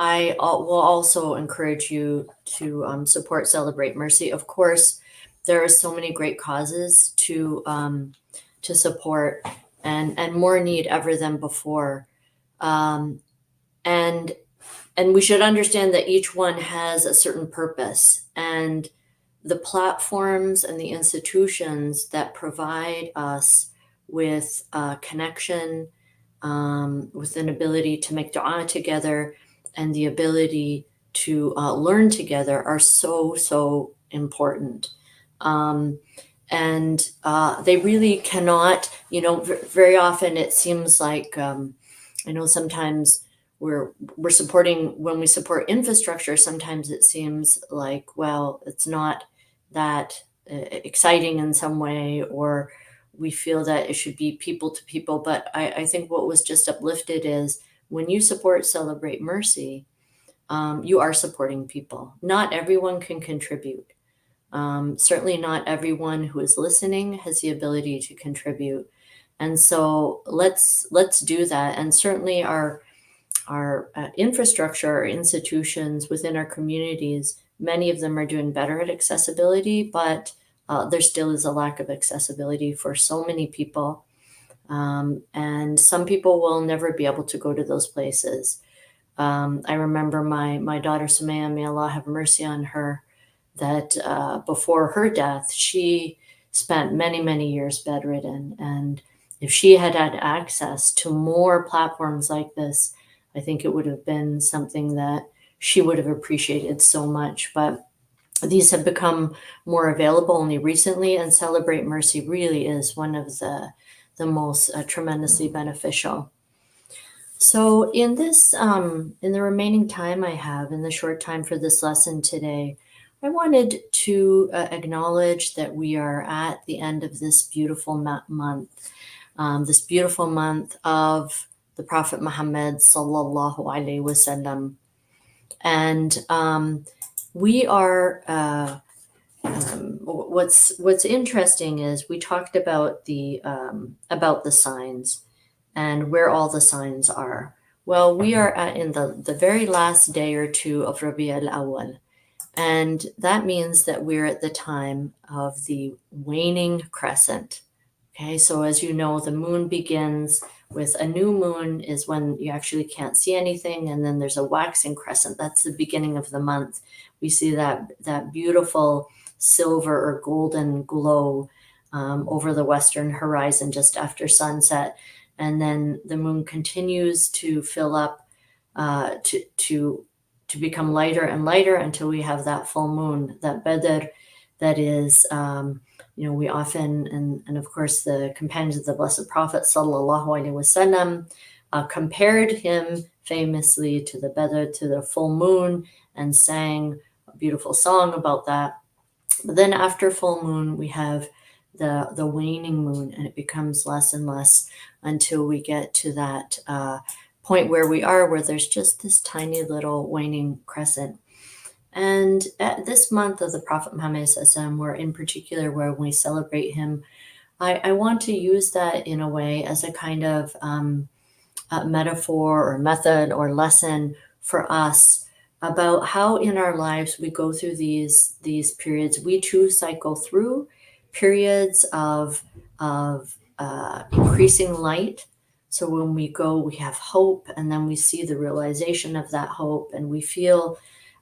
I will also encourage you to support Celebrate Mercy. Of course, there are so many great causes to support, and more need ever than before. Um, and and we should understand that each one has a certain purpose, and the platforms and the institutions that provide us with connection, with an ability to make dua together and the ability to learn together are so important. Um, and they really cannot, very often it seems like, I know sometimes we're supporting, when we support infrastructure, sometimes it seems like, well, it's not that exciting in some way, or we feel that it should be people to people. But I think what was just uplifted is when you support Celebrate Mercy, you are supporting people. Not everyone can contribute. Certainly not everyone who is listening has the ability to contribute. And so let's do that. And certainly our infrastructure, our institutions within our communities, many of them are doing better at accessibility, but there still is a lack of accessibility for so many people. And some people will never be able to go to those places. I remember my daughter Sumaya, may Allah have mercy on her, that before her death, she spent many years bedridden. And if she had had access to more platforms like this, I think it would have been something that she would have appreciated so much. But these have become more available only recently, and Celebrate Mercy really is one of the most tremendously beneficial. So in this, in the remaining time I have, in the short time for this lesson today, I wanted to acknowledge that we are at the end of this beautiful month, this beautiful month of the Prophet Muhammad sallallahu alaihi wasallam, and we are. What's interesting is we talked about the signs and where all the signs are. Well, we are in the very last day or two of Rabi al-Awwal, and that means that we're at the time of the waning crescent. Okay, so as you know, the moon begins with a new moon is when you actually can't see anything, and then there's a waxing crescent. That's the beginning of the month. We see that beautiful silver or golden glow over the western horizon just after sunset, and then the moon continues to fill up, to become lighter and lighter until we have that full moon, that Badr, that is, we often, and of course the companions of the Blessed Prophet sallallahu alaihi wasallam compared him famously to the Badr, to the full moon, and sang a beautiful song about that. But then after full moon, we have the waning moon, and it becomes less and less until we get to that point where we are, where there's just this tiny little waning crescent. And at this month of the Prophet Muhammad, where in particular, where we celebrate him, I want to use that in a way as a kind of a metaphor or method or lesson for us about how in our lives we go through these periods. We too cycle through periods of increasing light. So when we go, we have hope, and then we see the realization of that hope, and we feel,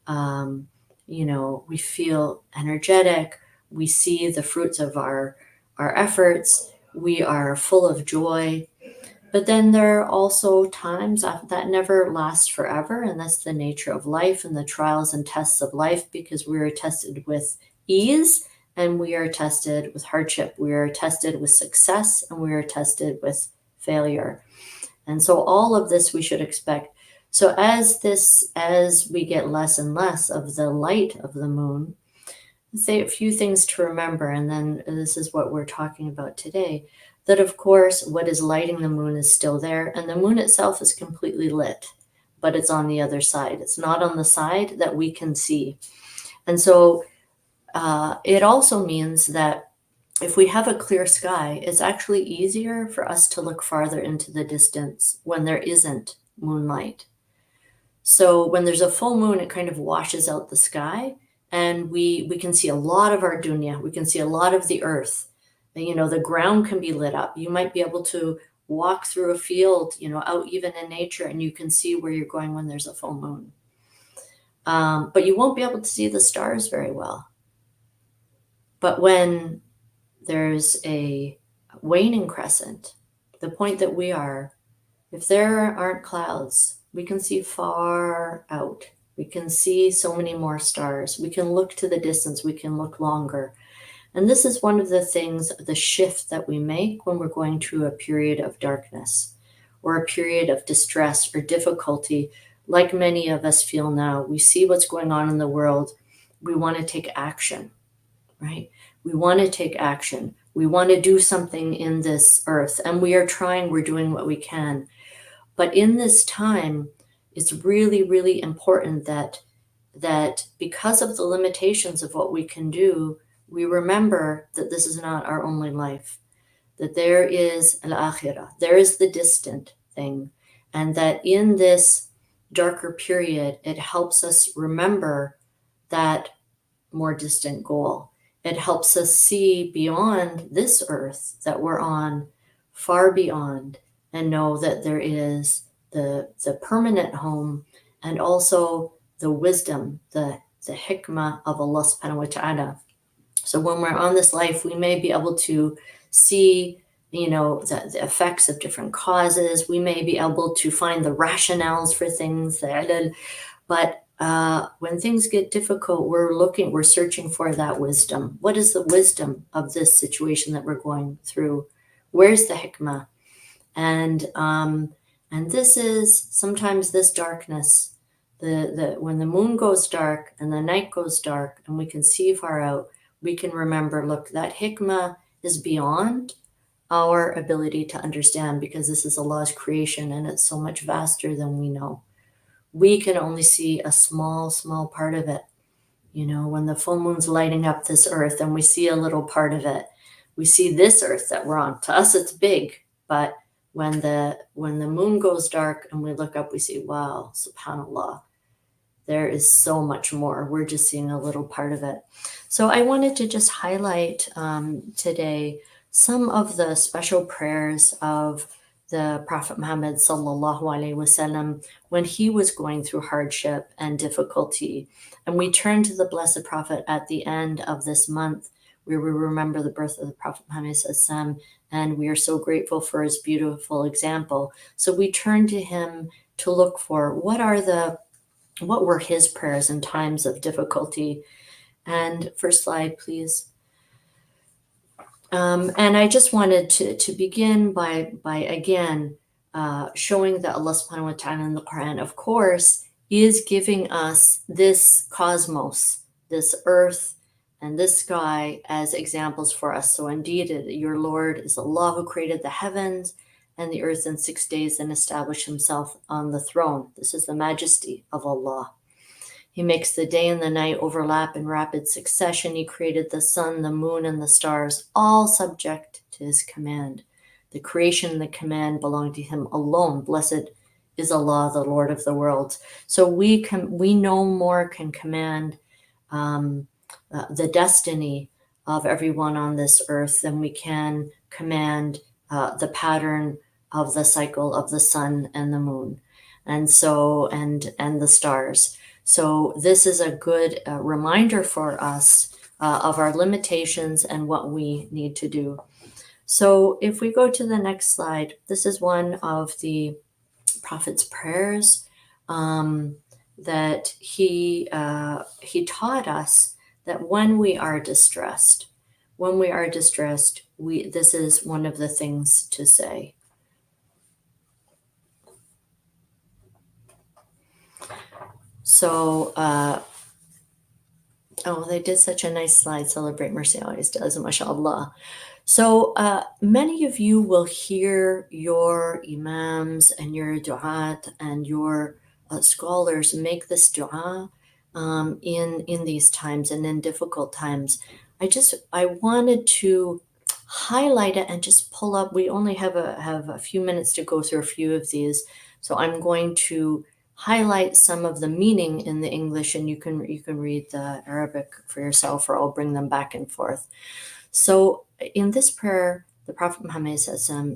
we feel energetic. We see the fruits of our efforts. We are full of joy. But then there are also times that never lasts forever, and that's the nature of life and the trials and tests of life, because we are tested with ease and we are tested with hardship. We are tested with success and we are tested with failure. And so all of this we should expect. So as we get less and less of the light of the moon, say a few things to remember, and then this is what we're talking about today. That of course, what is lighting the moon is still there, and the moon itself is completely lit, but it's on the other side. It's not on the side that we can see. And so it also means that if we have a clear sky, it's actually easier for us to look farther into the distance when there isn't moonlight. So when there's a full moon, it kind of washes out the sky, and we can see a lot of our dunya. We can see a lot of the earth. And, the ground can be lit up. You might be able to walk through a field, out even in nature, and you can see where you're going when there's a full moon. But you won't be able to see the stars very well. But when there's a waning crescent, the point that we are, if there aren't clouds, we can see far out. We can see so many more stars. We can look to the distance. We can look longer. And this is one of the things, the shift that we make when we're going through a period of darkness or a period of distress or difficulty, like many of us feel now. We see what's going on in the world. We want to take action, right? We want to take action. We want to do something in this earth, and we are trying, we're doing what we can. But in this time, it's really, really important that because of the limitations of what we can do, we remember that this is not our only life, that there is al-akhirah, there is the distant thing, and that in this darker period, it helps us remember that more distant goal. It helps us see beyond this earth that we're on, far beyond, and know that there is the permanent home, and also the wisdom, the hikmah of Allah subhanahu wa ta'ala. So when we're on this life, we may be able to see, the effects of different causes. We may be able to find the rationales for things, but when things get difficult, we're searching for that wisdom. What is the wisdom of this situation that we're going through? Where's the hikmah? And this is sometimes this darkness, when the moon goes dark and the night goes dark and we can see far out, we can remember, look, that hikmah is beyond our ability to understand, because this is Allah's creation and it's so much vaster than we know. We can only see a small, small part of it. When the full moon's lighting up this earth and we see a little part of it, we see this earth that we're on. To us, it's big, but when the moon goes dark and we look up, we see, wow, subhanallah, there is so much more. We're just seeing a little part of it. So I wanted to just highlight today some of the special prayers of the Prophet Muhammad sallallahu alaihi wasallam when he was going through hardship and difficulty. And we turn to the Blessed Prophet at the end of this month, where we remember the birth of the Prophet Muhammad sallallahu, and we are so grateful for his beautiful example. So we turn to him to look for what were his prayers in times of difficulty. And first slide, please. And I just wanted to begin by again showing that Allah subhanahu wa ta'ala in the Quran, of course, is giving us this cosmos, this earth, and this sky as examples for us. So indeed, your Lord is Allah who created the heavens and the earth in 6 days and established himself on the throne. This is the majesty of Allah. He makes the day and the night overlap in rapid succession. He created the sun, the moon, and the stars, all subject to his command. The creation and the command belong to him alone. Blessed is Allah, the Lord of the worlds. So we no more can command the destiny of everyone on this earth than we can command the pattern of the cycle of the sun and the moon, and the stars. So this is a good reminder for us of our limitations and what we need to do. So if we go to the next slide, this is one of the Prophet's prayers that he taught us, that when we are distressed, this is one of the things to say. So, they did such a nice slide. Celebrate Mercy always does, mashallah. So many of you will hear your imams and your du'at and your scholars make this dua in these times and in difficult times. I wanted to highlight it and just pull up. We only have a few minutes to go through a few of these, so I'm going to highlight some of the meaning in the English, and you can read the Arabic for yourself, or I'll bring them back and forth. So in this prayer, the Prophet Muhammad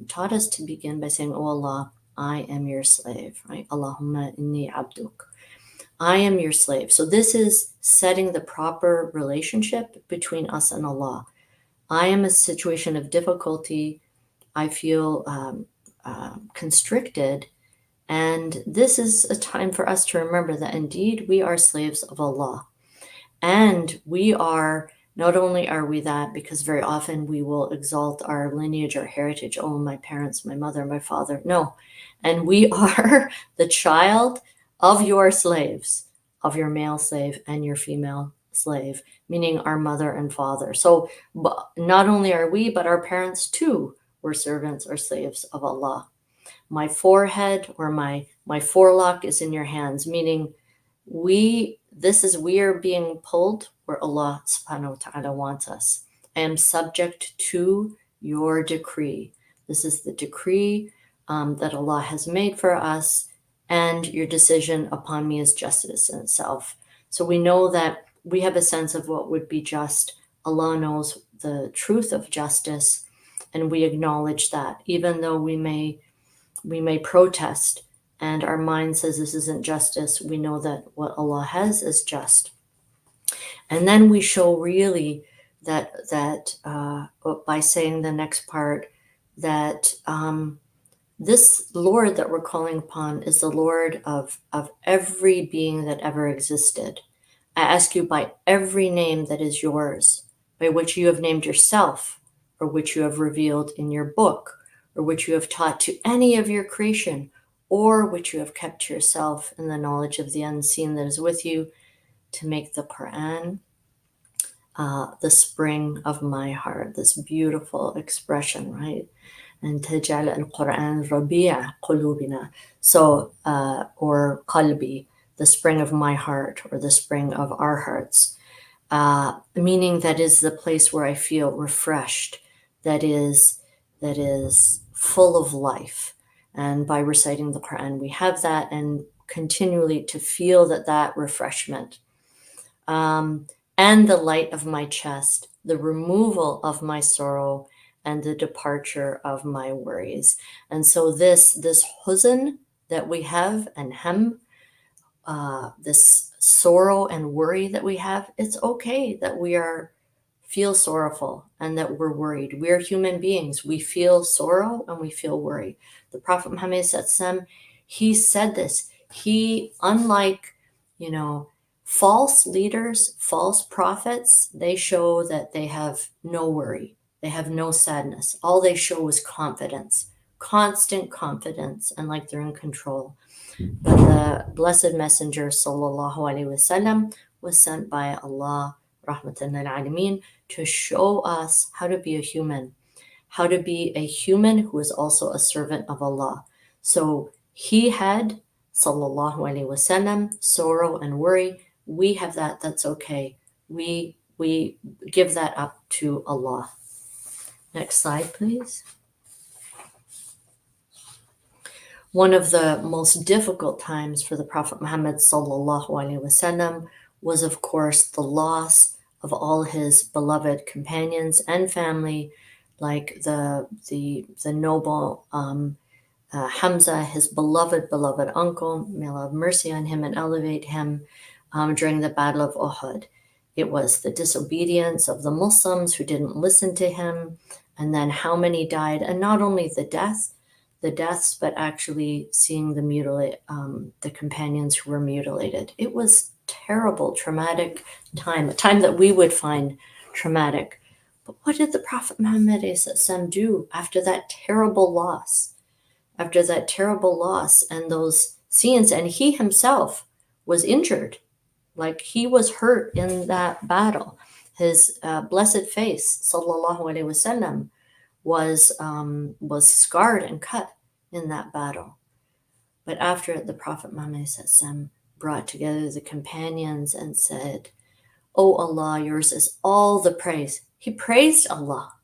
taught us to begin by saying, "Oh Allah, I am your slave," right? Allahumma inni abduk. I am your slave. So this is setting the proper relationship between us and Allah. I am a situation of difficulty. I feel constricted. And this is a time for us to remember that indeed we are slaves of Allah. And we are, not only are we that, because very often we will exalt our lineage, our heritage. Oh, my parents, my mother, my father. No. And we are the child of your slaves, of your male slave and your female slave, meaning our mother and father. So not only are we, but our parents too were servants or slaves of Allah. My forehead or my forelock is in your hands, meaning we are being pulled where Allah subhanahu wa ta'ala wants us. I am subject to your decree. This is the decree that Allah has made for us, and your decision upon me is justice in itself. So we know that we have a sense of what would be just. Allah knows the truth of justice, and we acknowledge that, even though we may protest and our mind says this isn't justice, we know that what Allah has is just. And then we show really that by saying the next part, that this Lord that we're calling upon is the Lord of every being that ever existed. I ask you by every name that is yours, by which you have named yourself, or which you have revealed in your book, or which you have taught to any of your creation, or which you have kept to yourself in the knowledge of the unseen that is with you, to make the Quran the spring of my heart. This beautiful expression, right? And تجعل القرآن ربيع قلوبنا. So, or qalbi, the spring of my heart, or the spring of our hearts. Meaning that is the place where I feel refreshed, that is full of life. And by reciting the Quran, we have that, and continually to feel that refreshment. And the light of my chest, the removal of my sorrow, and the departure of my worries. And so this huzn that we have, and this sorrow and worry that we have, it's okay that we feel sorrowful and that we're worried. We're human beings. We feel sorrow and we feel worry. The Prophet Muhammad SAW, he said this. He, unlike, false leaders, false prophets, they show that they have no worry. They have no sadness. All they show is confidence, constant confidence, and like they're in control. But the Blessed Messenger sallallahu alaihi wasallam was sent by Allah, rahmatan lil alameen, to show us how to be a human, who is also a servant of Allah. So he had, sallallahu alaihi wasallam, sorrow and worry. We have that. That's okay. We give that up to Allah. Next slide, please. One of the most difficult times for the Prophet Muhammad sallallahu alaihi wasallam was, of course, the loss of all his beloved companions and family, like the noble Hamza, his beloved uncle. May Allah have mercy on him and elevate him, during the Battle of Uhud. It was the disobedience of the Muslims who didn't listen to him, and then how many died, and not only the deaths, but actually seeing the companions who were mutilated. It was terrible, traumatic time, a time that we would find traumatic. But what did the Prophet Muhammad SAW do after that terrible loss? After that terrible loss and those scenes, and he himself was injured, like he was hurt in that battle. His blessed face, sallallahu alaihi wasallam, was scarred and cut in that battle. But after it, the Prophet Muhammad SAW brought together the companions and said, "O Allah, yours is all the praise." He praised Allah.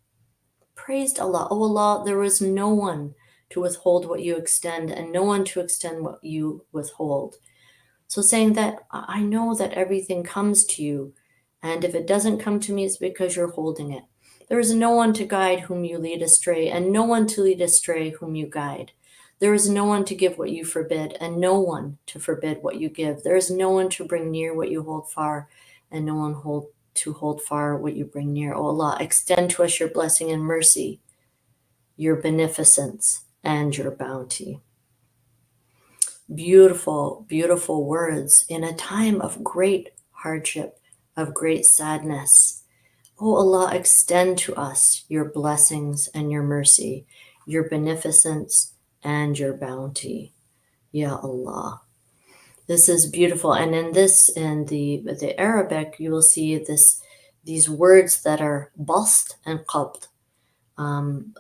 "O Allah, there is no one to withhold what you extend, and no one to extend what you withhold. So saying that I know that everything comes to you, and if it doesn't come to me, it's because you're holding it. There is no one to guide whom you lead astray, and no one to lead astray whom you guide. There is no one to give what you forbid, and no one to forbid what you give. There is no one to bring near what you hold far, and no one to hold far what you bring near. O Allah, extend to us your blessing and mercy, your beneficence, and your bounty. Beautiful, beautiful words in a time of great hardship, of great sadness. O Allah, extend to us your blessings and your mercy, your beneficence and your bounty. Ya Allah. This is beautiful. And in the Arabic, you will see these words that are bast and qabd.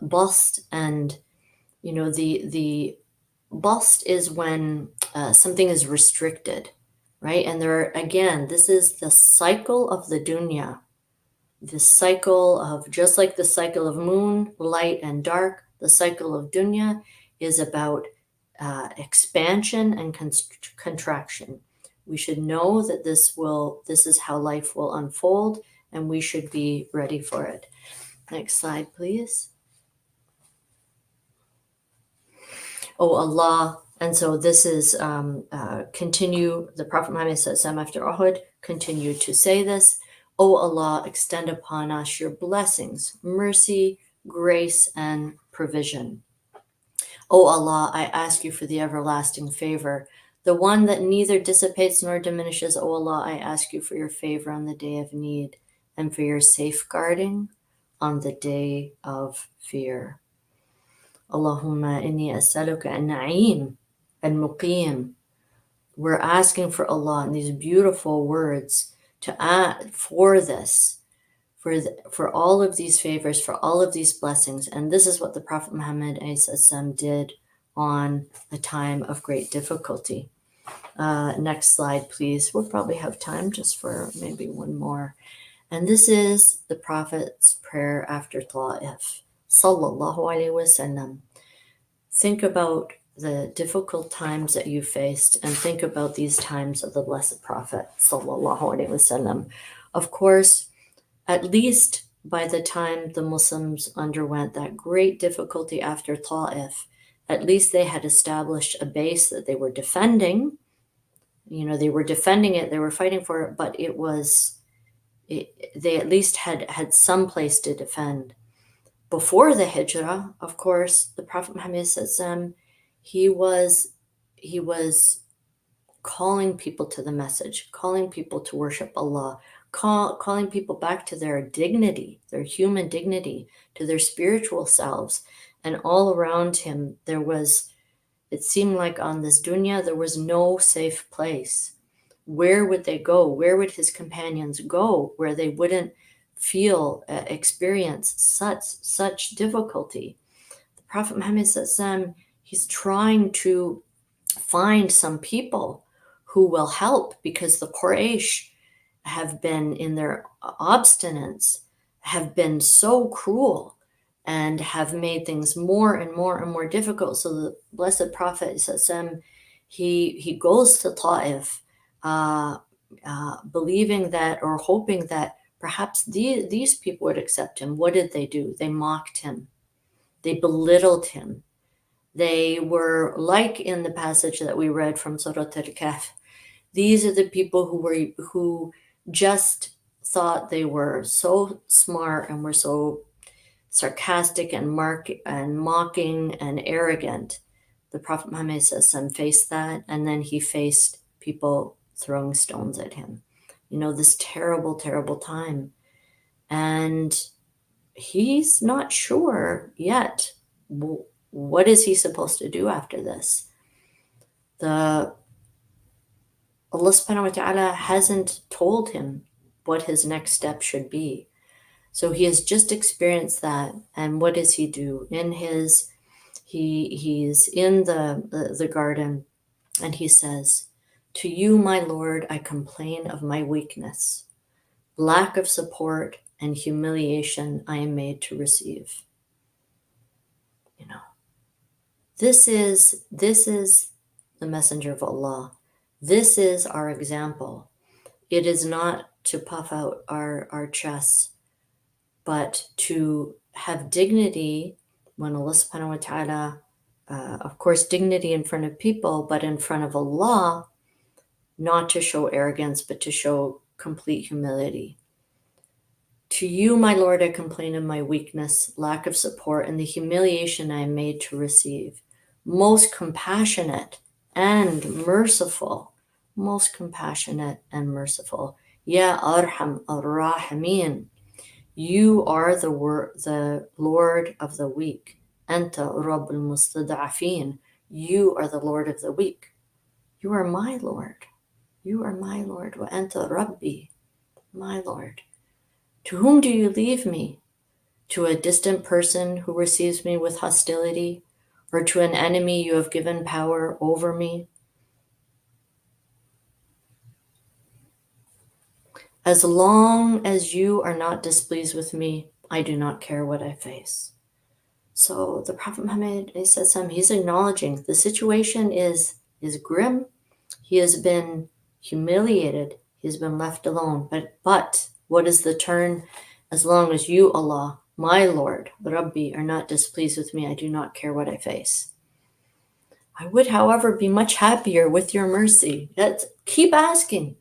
Bast, and the bast is when something is restricted, right? And this is the cycle of the dunya. The cycle of, just like the cycle of moon, light and dark, the cycle of dunya is about expansion and contraction. We should know that this is how life will unfold, and we should be ready for it. Next slide, please. Oh Allah. And so this is continue. The Prophet Muhammad after Uhud continued to say this. O Allah, extend upon us your blessings, mercy, grace, and provision. O Allah, I ask you for the everlasting favor, the one that neither dissipates nor diminishes. O Allah, I ask you for your favor on the day of need and for your safeguarding on the day of fear. Allahumma inni as'aluka an-na'im al-muqim. We're asking for Allah in these beautiful words to add for this, for all of these favors, for all of these blessings. And this is what the Prophet Muhammad did on a time of great difficulty. Next slide, please. We'll probably have time just for maybe one more. And this is the Prophet's prayer after Ta'if. Sallallahu Alaihi Wasallam. Think about the difficult times that you faced, and think about these times of the Blessed Prophet Sallallahu Alaihi Wasallam. Of course, at least by the time the Muslims underwent that great difficulty after Ta'if, at least they had established a base that they were defending. They were defending it, they were fighting for it, but they at least had some place to defend. Before the Hijrah, of course, the Prophet Muhammad he was calling people to the message, calling people to worship Allah, calling people back to their dignity, their human dignity, to their spiritual selves. And all around him, it seemed like on this dunya, there was no safe place. Where would they go? Where would his companions go where they wouldn't experience such difficulty? The Prophet Muhammad he's trying to find some people who will help, because the Quraysh have been, in their obstinance, have been so cruel and have made things more and more and more difficult. So the Blessed Prophet he goes to Ta'if, believing that, or hoping that perhaps these people would accept him. What did they do? They mocked him. They belittled him. They were like in the passage that we read from Surah Al-Kahf. These are the people who just thought they were so smart and were so sarcastic and mocking and arrogant. The Prophet Muhammad faced that, and then he faced people throwing stones at him. This terrible, terrible time. And he's not sure yet. What is he supposed to do after this? Allah subhanahu wa ta'ala hasn't told him what his next step should be. So he has just experienced that. And what does he do? He's in the garden, and he says, "To you, my Lord, I complain of my weakness, lack of support, and humiliation I am made to receive." This is the messenger of Allah. This is our example. It is not to puff out our chests, but to have dignity when Allah subhanahu wa ta'ala, of course, dignity in front of people, but in front of Allah, not to show arrogance, but to show complete humility. To you, my Lord, I complain of my weakness, lack of support, and the humiliation I am made to receive. Most compassionate and merciful, most compassionate and merciful. Ya Arham Ar-Rahimin. You are the Lord of the weak. Anta Rabbul Mustada'afin. You are the Lord of the weak. You are my Lord. You are my Lord. Wa anta Rabbi, my Lord. To whom do you leave me? To a distant person who receives me with hostility, or to an enemy you have given power over me? As long as you are not displeased with me, I do not care what I face. So the Prophet Muhammad, he says he's acknowledging the situation is grim. He has been humiliated. He has been left alone. But what is the turn? As long as you, Allah, my Lord, Rabbi, are not displeased with me, I do not care what I face. I would, however, be much happier with your mercy. Keep asking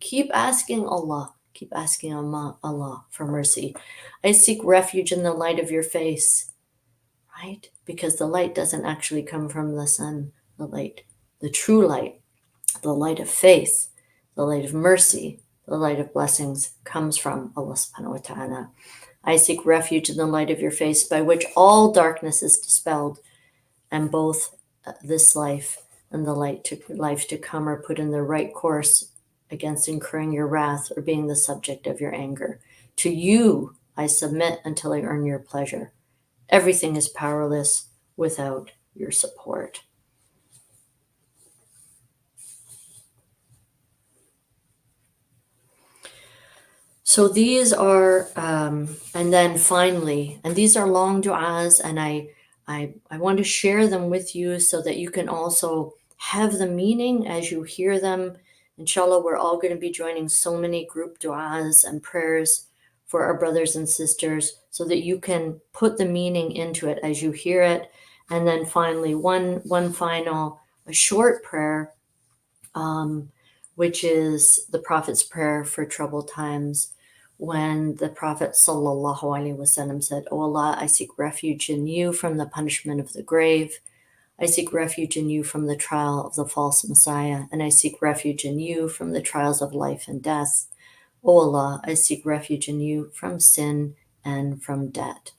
Allah. Keep asking Allah for mercy. I seek refuge in the light of your face, right? Because the light doesn't actually come from the sun, the true light, the light of faith, the light of mercy, the light of blessings comes from Allah subhanahu wa ta'ala. I seek refuge in the light of your face, by which all darkness is dispelled, and both this life and the life to come are put in the right course against incurring your wrath or being the subject of your anger. To you I submit until I earn your pleasure. Everything is powerless without your support. So these are, and then finally, and these are long du'as, and I want to share them with you so that you can also have the meaning as you hear them. Inshallah, we're all going to be joining so many group du'as and prayers for our brothers and sisters so that you can put the meaning into it as you hear it. And then finally, one final, a short prayer, which is the Prophet's prayer for troubled times, when the Prophet sallallahu alaihi wasallam said, "O Allah, I seek refuge in you from the punishment of the grave. I seek refuge in you from the trial of the false Messiah, and I seek refuge in you from the trials of life and death. O Allah, I seek refuge in you from sin and from debt."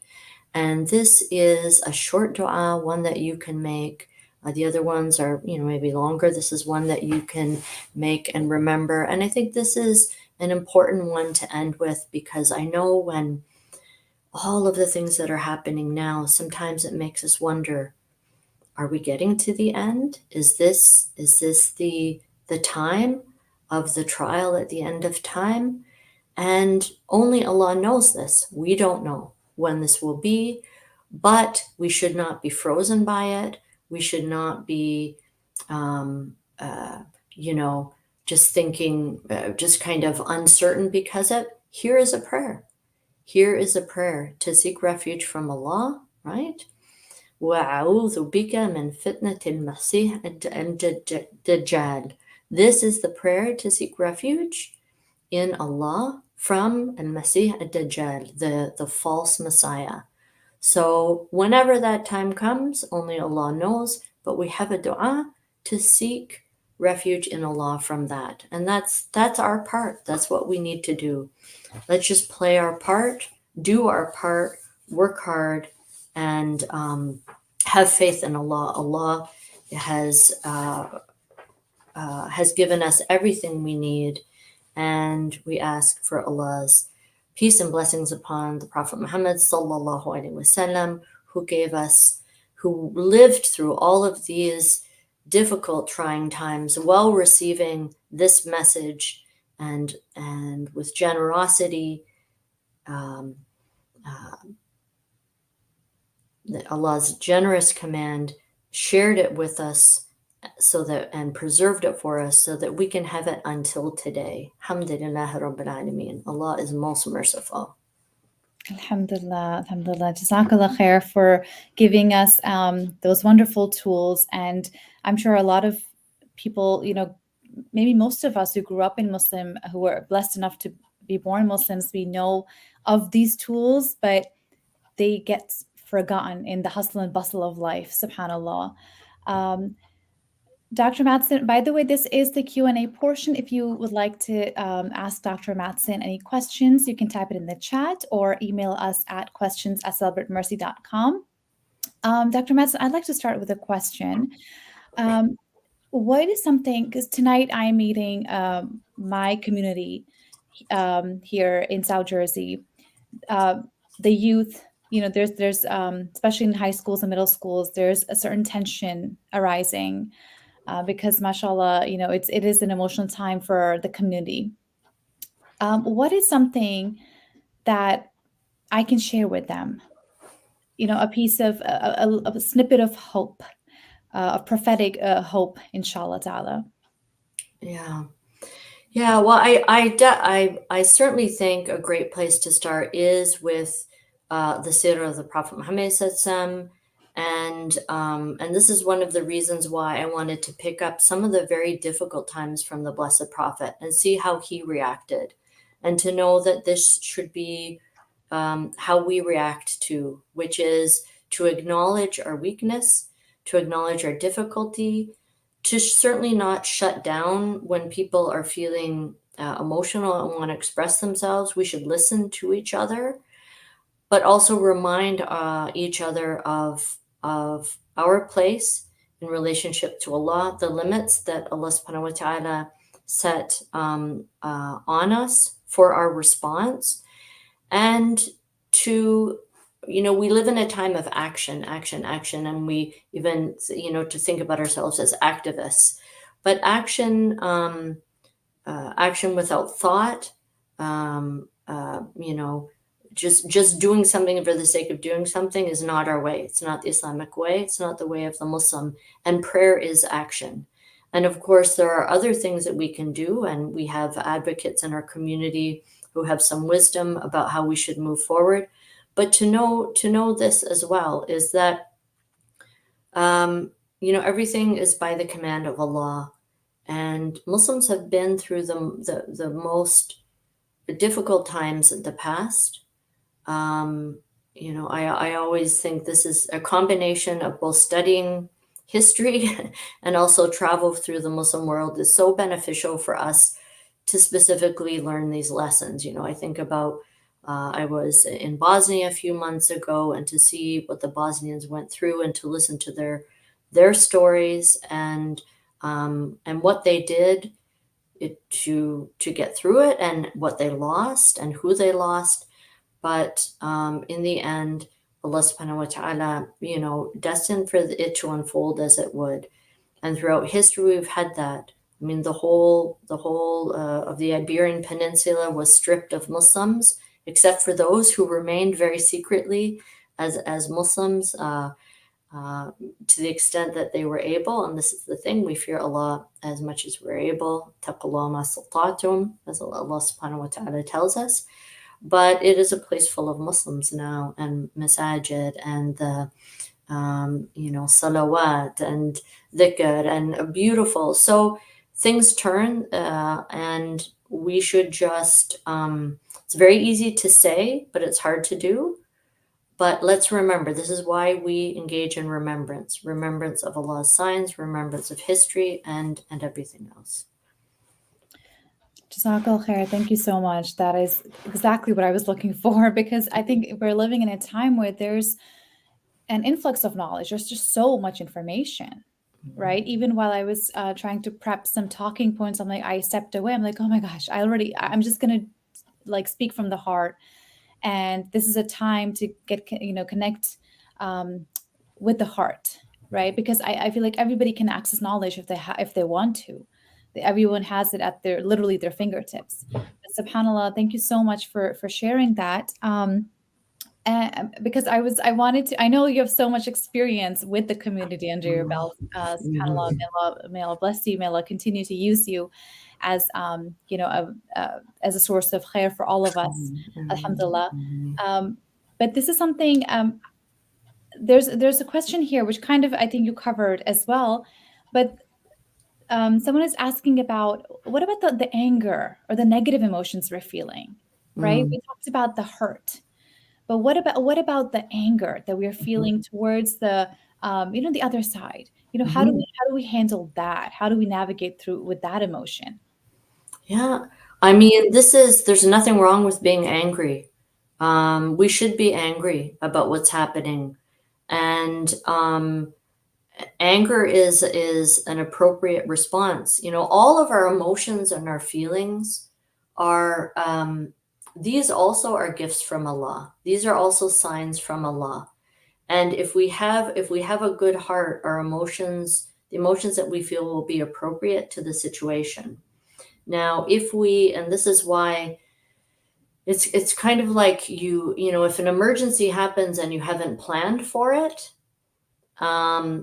And this is a short dua, one that you can make. The other ones are, maybe longer. This is one that you can make and remember. And I think this is an important one to end with, because I know when all of the things that are happening now, sometimes it makes us wonder, are we getting to the end? Is this the time of the trial at the end of time? And only Allah knows this. We don't know when this will be, but we should not be frozen by it. We should not be, just thinking, just kind of uncertain because of. Here is a prayer. Here is a prayer to seek refuge from Allah, right? وَأَعُوذُ بِكَ مِنْ فِتْنَةِ الْمَسِيحِ الدَّجَّالِ. This is the prayer to seek refuge in Allah from al-Masih ad-Dajjal, the false Messiah. So whenever that time comes, only Allah knows, but we have a dua to seek refuge in Allah from that. And that's our part. That's what we need to do. Let's just play our part, do our part, work hard, and have faith in Allah. Allah has given us everything we need, and we ask for Allah's peace and blessings upon the Prophet Muhammad sallallahu alaihi wasallam, who lived through all of these difficult, trying times while receiving this message, and with generosity, Allah's generous command, shared it with us so that and preserved it for us so that we can have it until today. Alhamdulillah Rabbil Alameen. Allah is most merciful. Alhamdulillah, alhamdulillah. Jazakallah khair for giving us those wonderful tools. And I'm sure a lot of people, maybe most of us who grew up in Muslim, who were blessed enough to be born Muslims, we know of these tools, but they get forgotten in the hustle and bustle of life, subhanAllah. Dr. Mattson, by the way, this is the Q&A portion. If you would like to ask Dr. Mattson any questions, you can type it in the chat or email us at questions@celebratemercy.com. Dr. Mattson, I'd like to start with a question. What is something, because tonight I'm meeting my community here in South Jersey, the youth, there's especially in high schools and middle schools, there's a certain tension arising. Because mashallah, it is an emotional time for the community. What is something that I can share with them? A piece of a snippet of hope, of prophetic hope, inshallah ta'ala. Yeah. Yeah, well, I certainly think a great place to start is with the seerah of the Prophet Muhammad SAW. And this is one of the reasons why I wanted to pick up some of the very difficult times from the Blessed Prophet and see how he reacted, and to know that this should be how we react to, which is to acknowledge our weakness, to acknowledge our difficulty, to certainly not shut down when people are feeling emotional and want to express themselves. We should listen to each other, but also remind each other of our place in relationship to Allah, the limits that Allah subhanahu wa ta'ala set on us for our response, and to, we live in a time of action, and we even, to think about ourselves as activists, but action without thought, just doing something for the sake of doing something is not our way. It's not the Islamic way. It's not the way of the Muslim. And prayer is action. And of course, there are other things that we can do, and we have advocates in our community who have some wisdom about how we should move forward. But to know this as well is that everything is by the command of Allah, and Muslims have been through the most difficult times in the past. I always think this is a combination of both studying history and also travel through the Muslim world is so beneficial for us to specifically learn these lessons. I think about I was in Bosnia a few months ago, and to see what the Bosnians went through and to listen to their stories and what they did to get through it, and what they lost and who they lost. But in the end, Allah subhanahu wa ta'ala, destined for it to unfold as it would. And throughout history, we've had that. I mean, the whole of the Iberian Peninsula was stripped of Muslims, except for those who remained very secretly as Muslims, to the extent that they were able. And this is the thing: we fear Allah as much as we're able. Taqullah ma sultatum, as Allah subhanahu wa ta'ala tells us. But it is a place full of Muslims now, and masajid, and the salawat and dhikr, and beautiful. So things turn, and we should just, it's very easy to say, but it's hard to do. But let's remember, this is why we engage in remembrance of Allah's signs, remembrance of history, and everything else. Jazakallah khair. Thank you so much. That is exactly what I was looking for, because I think we're living in a time where there's an influx of knowledge. There's just so much information, right? Even while I was trying to prep some talking points, I stepped away. I'm like, oh my gosh, I'm just going to speak from the heart. And this is a time to connect with the heart, right? Because I feel like everybody can access knowledge if they want to. Everyone has it at literally their fingertips. But subhanallah, thank you so much for sharing that. Because I know you have so much experience with the community under your belt. SubhanAllah, may Allah bless you, may Allah continue to use you as, as a source of khair for all of us, alhamdulillah. But this is something, there's a question here, which kind of, I think you covered as well, but someone is asking about, what about the anger or the negative emotions we're feeling, right? We talked about the hurt. But what about the anger that we're feeling towards the other side? How do we handle that? How do we navigate through with that emotion? Yeah. I mean, there's nothing wrong with being angry. We should be angry about what's happening. And anger is an appropriate response. All of our emotions and our feelings are, these also are gifts from Allah. These are also signs from Allah. And if we have a good heart, our emotions, the emotions that we feel, will be appropriate to the situation. Now, and this is why it's kind of like, if an emergency happens and you haven't planned for it,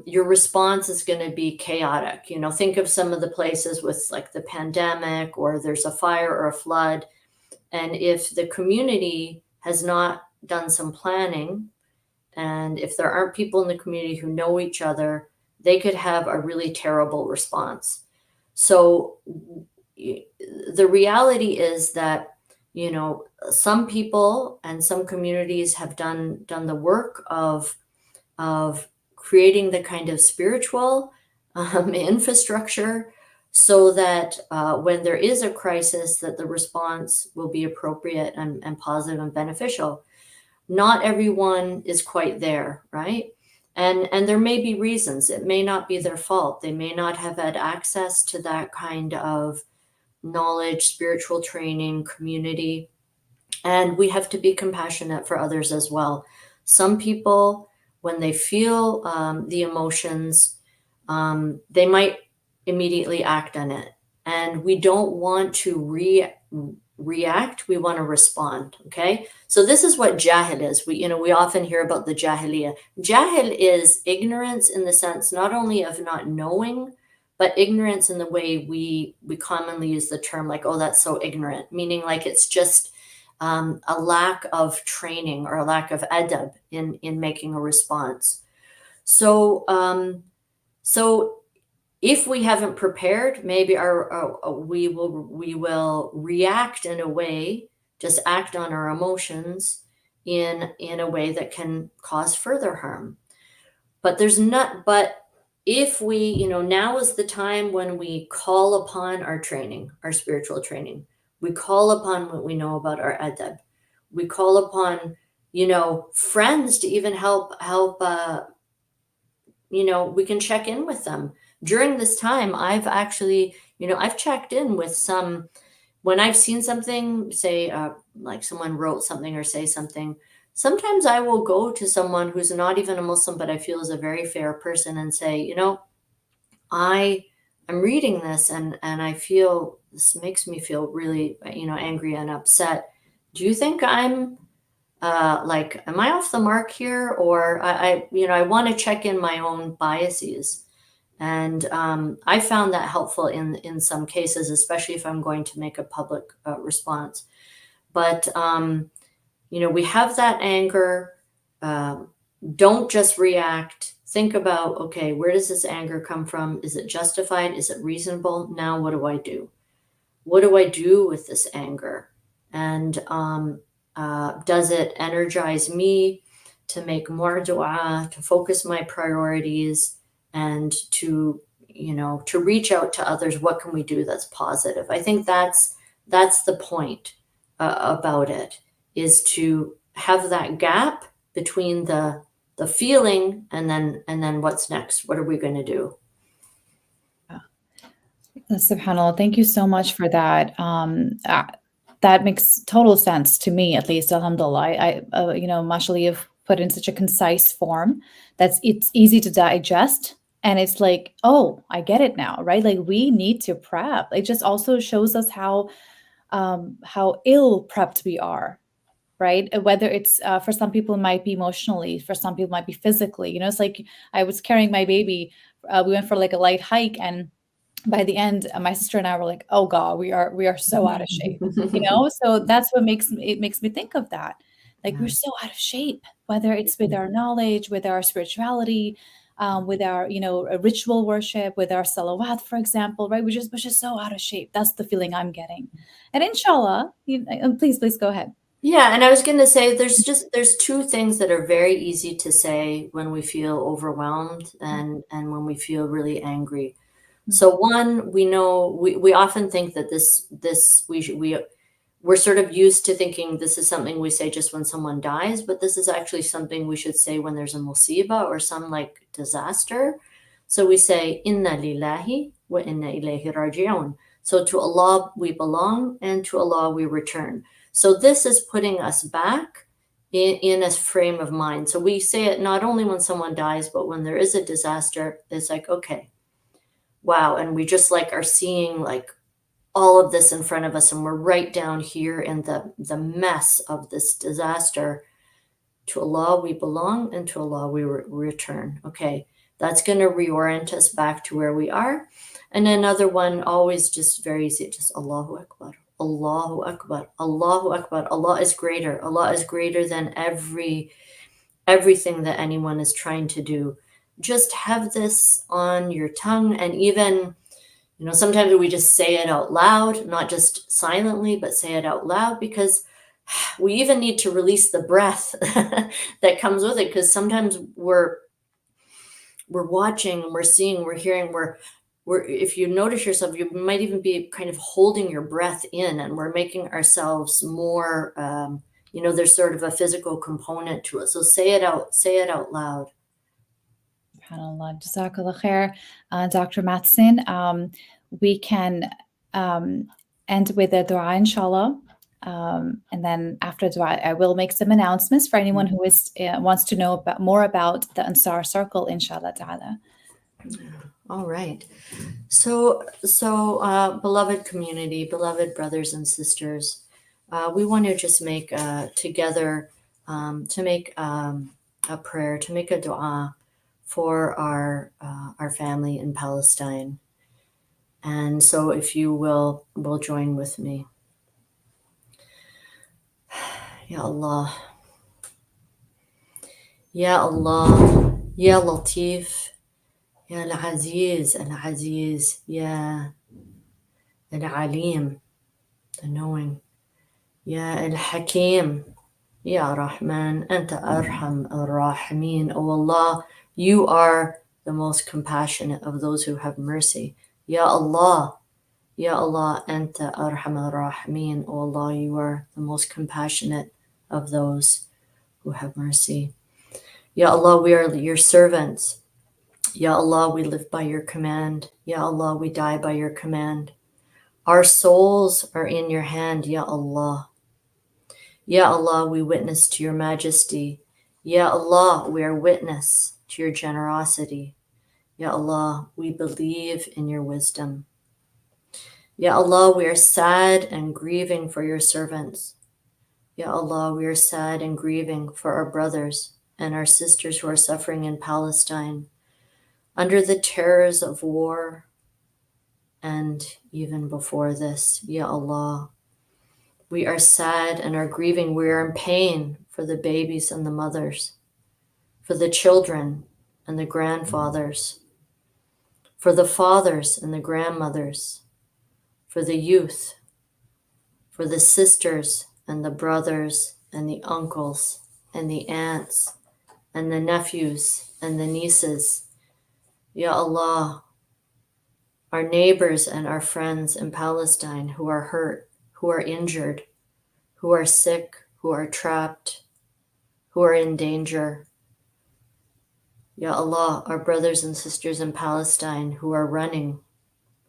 your response is going to be chaotic. Think of some of the places with like the pandemic, or there's a fire or a flood. And if the community has not done some planning, and if there aren't people in the community who know each other, they could have a really terrible response. So the reality is that, some people and some communities have done the work of creating the kind of spiritual infrastructure, so that when there is a crisis, that the response will be appropriate and positive and beneficial. Not everyone is quite there, right? And there may be reasons. It may not be their fault. They may not have had access to that kind of knowledge, spiritual training, community. And we have to be compassionate for others as well. Some people, when they feel the emotions, they might immediately act on it. And we don't want to react, we want to respond. Okay, so this is what jahil is. We often hear about the jahiliyyah. Jahil is ignorance, in the sense not only of not knowing, but ignorance in the way we commonly use the term, like, oh, that's so ignorant, meaning like it's just a lack of training or a lack of adab in making a response. So if we haven't prepared, maybe we will react in a way, just act on our emotions in a way that can cause further harm. But if we, now is the time when we call upon our training, our spiritual training. We call upon what we know about our adab. We call upon, friends to even help. We can check in with them. During this time, I've actually, I've checked in with some, when I've seen something, say, like someone wrote something or say something. Sometimes I will go to someone who's not even a Muslim, but I feel is a very fair person, and say, I'm reading this and I feel this makes me feel really, angry and upset. Do you think I'm am I off the mark here? Or I want to check in my own biases. And I found that helpful in some cases, especially if I'm going to make a public response. But, we have that anger. Don't just react. Think about, okay, where does this anger come from? Is it justified? Is it reasonable? Now, what do I do? What do I do with this anger? And does it energize me to make more dua, to focus my priorities, and to reach out to others? What can we do that's positive? I think that's the point about it, is to have that gap between the feeling and then what's next. What are we going to do? SubhanAllah, thank you so much for that. That makes total sense to me, at least. Alhamdulillah, mashallah, you've put in such a concise form it's easy to digest, and it's like, oh, I get it now, right? Like, we need to prep. It just also shows us how ill prepped we are, right? Whether it's for some people it might be emotionally, for some people it might be physically. It's like I was carrying my baby. We went for like a light hike, and by the end, my sister and I were like, "Oh God, we are so out of shape." So that's what makes me think of that. Like we're Yeah. so out of shape, whether it's with our knowledge, with our spirituality, with our ritual worship, with our salawat, for example, right? We're just so out of shape. That's the feeling I'm getting. And inshallah, please go ahead. Yeah, and I was going to say there's two things that are very easy to say when we feel overwhelmed and when we feel really angry. So one, we know we often think that this we're sort of used to thinking this is something we say just when someone dies, but this is actually something we should say when there's a musiba or some like disaster. So we say inna lillahi wa inna ilayhi raji'un. So to Allah we belong and to Allah we return. So this is putting us back in a frame of mind. So we say it not only when someone dies, but when there is a disaster, it's like, okay, wow. And we just like are seeing like all of this in front of us, and we're right down here in the mess of this disaster. To Allah we belong and to Allah we return. Okay, that's going to reorient us back to where we are. And another one, always just very easy, just Allahu Akbar, Allahu Akbar, Allahu Akbar. Allah is greater. Allah is greater than everything that anyone is trying to do. Just have this on your tongue, and even sometimes we just say it out loud, not just silently, but say it out loud, because we even need to release the breath that comes with it. Because sometimes we're watching and we're seeing, we're hearing, we're if you notice yourself, you might even be kind of holding your breath in, and we're making ourselves more. There's sort of a physical component to it. So say it out loud. SubhanAllah. Jazakallah khair, Dr. Mattson. We can end with a dua, inshallah. And then after dua, I will make some announcements for anyone who wants to know more about the Ansar Circle, inshallah ta'ala. All right. So, beloved community, beloved brothers and sisters, we want to just make together to make a prayer, to make a dua for our family in Palestine. And so, if you will join with me. Ya Allah, Ya Allah, Ya Latif, Ya Al-Aziz, Al-Aziz, Ya Al-Alim, the knowing, Ya Al-Hakim, Ya Rahman, Anta Arham Ar-Rahimin. O Allah, you are the most compassionate of those who have mercy. Ya Allah, Anta Arham Ar-Rahimin. O Allah, you are the most compassionate of those who have mercy. Ya Allah, we are your servants. Ya Allah, we live by your command. Ya Allah, we die by your command. Our souls are in your hand, Ya Allah. Ya Allah, we witness to your majesty. Ya Allah, we are witness to your generosity. Ya Allah, we believe in your wisdom. Ya Allah, we are sad and grieving for your servants. Ya Allah, we are sad and grieving for our brothers and our sisters who are suffering in Palestine under the terrors of war and even before this. Ya Allah, we are sad and are grieving. We are in pain for the babies and the mothers, for the children and the grandfathers, for the fathers and the grandmothers, for the youth, for the sisters and the brothers and the uncles and the aunts and the nephews and the nieces. Ya Allah, our neighbors and our friends in Palestine who are hurt, who are injured, who are sick, who are trapped, who are in danger. Ya Allah, our brothers and sisters in Palestine who are running,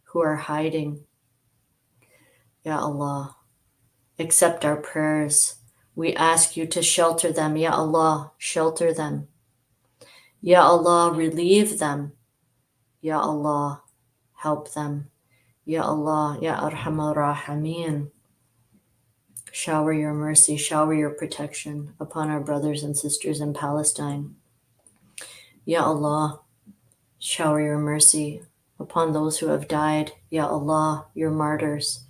who are hiding. Ya Allah, accept our prayers. We ask you to shelter them. Ya Allah, shelter them. Ya Allah, relieve them. Ya Allah, help them. Ya Allah, Ya Arhamar Rahimin, shower your mercy, shower your protection upon our brothers and sisters in Palestine. Ya Allah, shower your mercy upon those who have died. Ya Allah, your martyrs.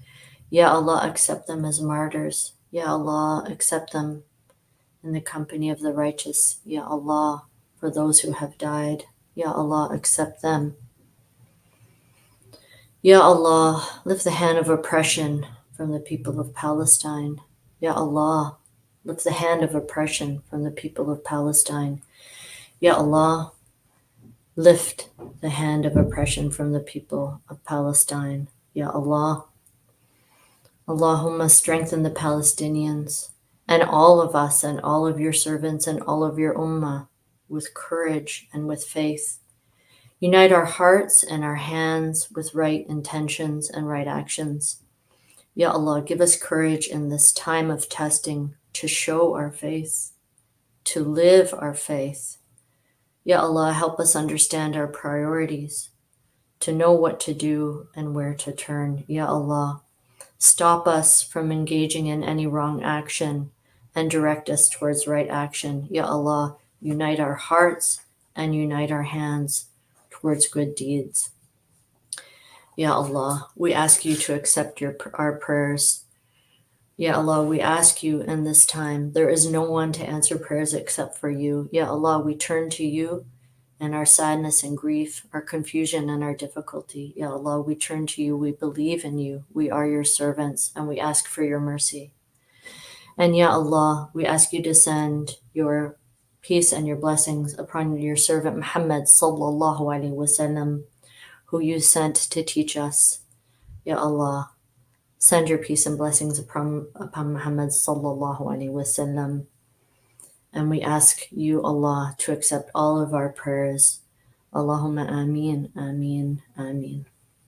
Ya Allah, accept them as martyrs. Ya Allah, accept them in the company of the righteous. Ya Allah, for those who have died. Ya Allah, accept them. Ya Allah, lift the hand of oppression from the people of Palestine. Ya Allah, lift the hand of oppression from the people of Palestine. Ya Allah, lift the hand of oppression from the people of Palestine. Ya Allah, Allahumma strengthen the Palestinians and all of us and all of your servants and all of your ummah with courage and with faith. Unite our hearts and our hands with right intentions and right actions. Ya Allah, give us courage in this time of testing to show our faith, to live our faith. Ya Allah, help us understand our priorities, to know what to do and where to turn. Ya Allah, stop us from engaging in any wrong action and direct us towards right action. Ya Allah, unite our hearts and unite our hands towards good deeds. Ya Allah, we ask you to accept our prayers. Ya Allah, we ask you in this time, there is no one to answer prayers except for you. Ya Allah, we turn to you in our sadness and grief, our confusion and our difficulty. Ya Allah, we turn to you, we believe in you, we are your servants, and we ask for your mercy. And Ya Allah, we ask you to send your peace and your blessings upon your servant Muhammad sallallahu alaihi wasallam, who you sent to teach us. Ya Allah, send your peace and blessings upon Muhammad sallallahu alaihi wasallam. And we ask you, Allah, to accept all of our prayers. Allahumma ameen, ameen, ameen.